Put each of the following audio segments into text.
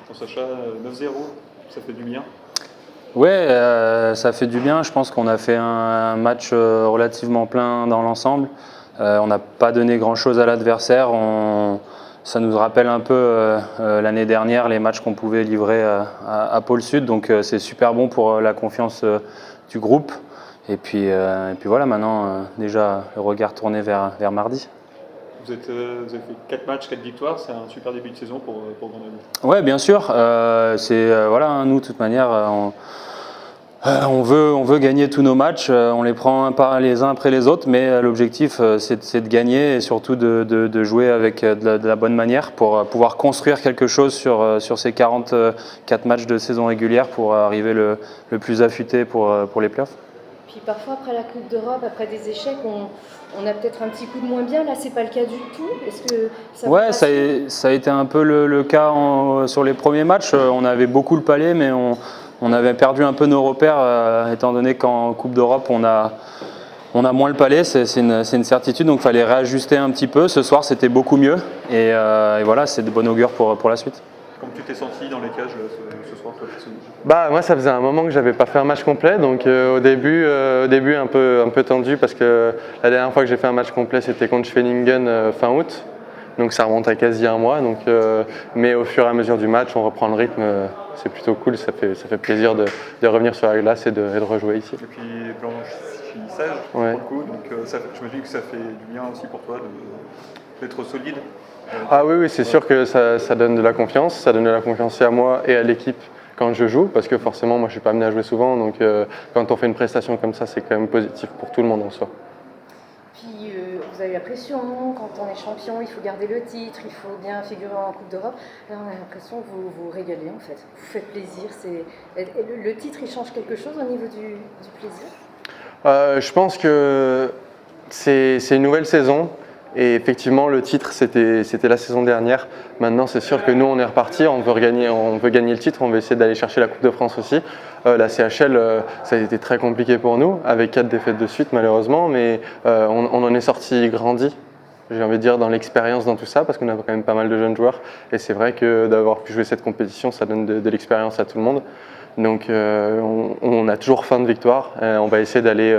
Bon, Sacha, 9-0, ça fait du bien. Ouais, ça fait du bien. Je pense qu'on a fait un match relativement plein dans l'ensemble. On n'a pas donné grand-chose à l'adversaire. Ça nous rappelle un peu l'année dernière les matchs qu'on pouvait livrer à Pôle Sud. Donc c'est super bon pour la confiance du groupe. Et puis voilà, maintenant déjà le regard tourné vers mardi. Vous avez fait 4 matchs, 4 victoires, c'est un super début de saison pour Grenoble. Ouais, bien sûr. Voilà, nous de toute manière, on veut gagner tous nos matchs. On les prend les uns après les autres, mais l'objectif c'est de gagner et surtout de jouer avec de la bonne manière pour pouvoir construire quelque chose sur ces 44 matchs de saison régulière pour arriver le plus affûté pour les playoffs. Puis parfois, après la Coupe d'Europe, après des échecs, on a peut-être un petit coup de moins bien. Là, c'est pas le cas du tout. Est-ce que ça Ouais, ça a été un peu le cas sur les premiers matchs. On avait beaucoup le palais, mais on avait perdu un peu nos repères, étant donné qu'en Coupe d'Europe, on a moins le palais. C'est une certitude, donc il fallait réajuster un petit peu. Ce soir, c'était beaucoup mieux. Et voilà, c'est de bon augure pour la suite. Comment tu t'es senti dans les cages ce soir, toi, personnellement ? Moi, ça faisait un moment que j'avais pas fait un match complet, donc au début un peu tendu parce que la dernière fois que j'ai fait un match complet, c'était contre Schwenningen fin août, donc ça remonte à quasi un mois. Donc, mais au fur et à mesure du match, on reprend le rythme, c'est plutôt cool, ça fait plaisir de revenir sur la glace et de rejouer ici. Et puis blanchissage, Ouais. pour le coup, donc j'imagine que ça fait du bien aussi pour toi d'être solide. Ah oui, c'est sûr que ça donne de la confiance, ça donne de la confiance à moi et à l'équipe quand je joue, parce que forcément moi je suis pas amené à jouer souvent, donc quand on fait une prestation comme ça, c'est quand même positif pour tout le monde en soi. Puis vous avez la pression, quand on est champion, il faut garder le titre, il faut bien figurer en Coupe d'Europe. Là, on a l'impression que vous vous régalez en fait, vous faites plaisir. Le titre, il change quelque chose au niveau du plaisir ? Je pense que c'est une nouvelle saison. Et effectivement, le titre, c'était la saison dernière. Maintenant, c'est sûr que nous, on est reparti, on veut gagner le titre, on veut essayer d'aller chercher la Coupe de France aussi. La CHL, ça a été très compliqué pour nous, avec 4 défaites de suite malheureusement, mais on en est sorti grandi, j'ai envie de dire, dans l'expérience, dans tout ça, parce qu'on a quand même pas mal de jeunes joueurs. Et c'est vrai que d'avoir pu jouer cette compétition, ça donne de l'expérience à tout le monde. Donc on a toujours faim de victoire, on va essayer d'aller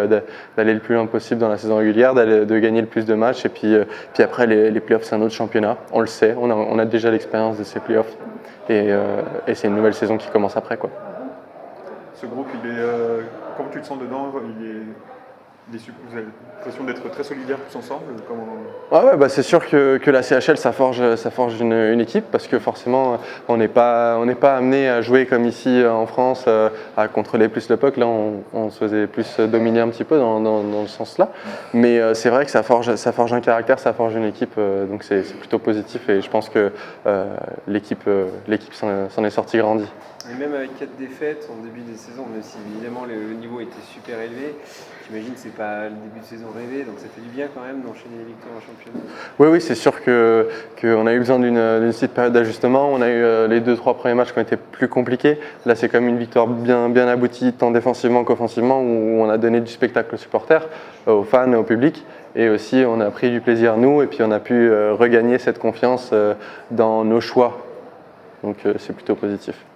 le plus loin possible dans la saison régulière, de gagner le plus de matchs et puis après les playoffs c'est un autre championnat, on le sait, on a déjà l'expérience de ces playoffs et c'est une nouvelle saison qui commence après quoi. Ce groupe, comment tu te sens dedans ? Vous avez l'impression d'être très solidaires tous ensemble ? C'est sûr que la CHL ça forge une équipe parce que forcément on n'est pas amené à jouer comme ici en France à contrôler plus le puck. Là on se faisait plus dominer un petit peu dans ce sens-là, mais c'est vrai que ça forge un caractère, ça forge une équipe, donc c'est plutôt positif et je pense que l'équipe s'en est sortie grandie. Et même avec 4 défaites en début de saison, même si évidemment le niveau était super élevé, j'imagine que c'est pas le début de saison rêvé, donc ça fait du bien quand même d'enchaîner les victoires en championnat. Oui, c'est sûr qu'on a eu besoin d'une petite période d'ajustement. On a eu les 2-3 premiers matchs qui ont été plus compliqués. Là, c'est comme une victoire bien aboutie, tant défensivement qu'offensivement, où on a donné du spectacle aux supporters, aux fans, au public. Et aussi, on a pris du plaisir nous, et puis on a pu regagner cette confiance dans nos choix. Donc, c'est plutôt positif.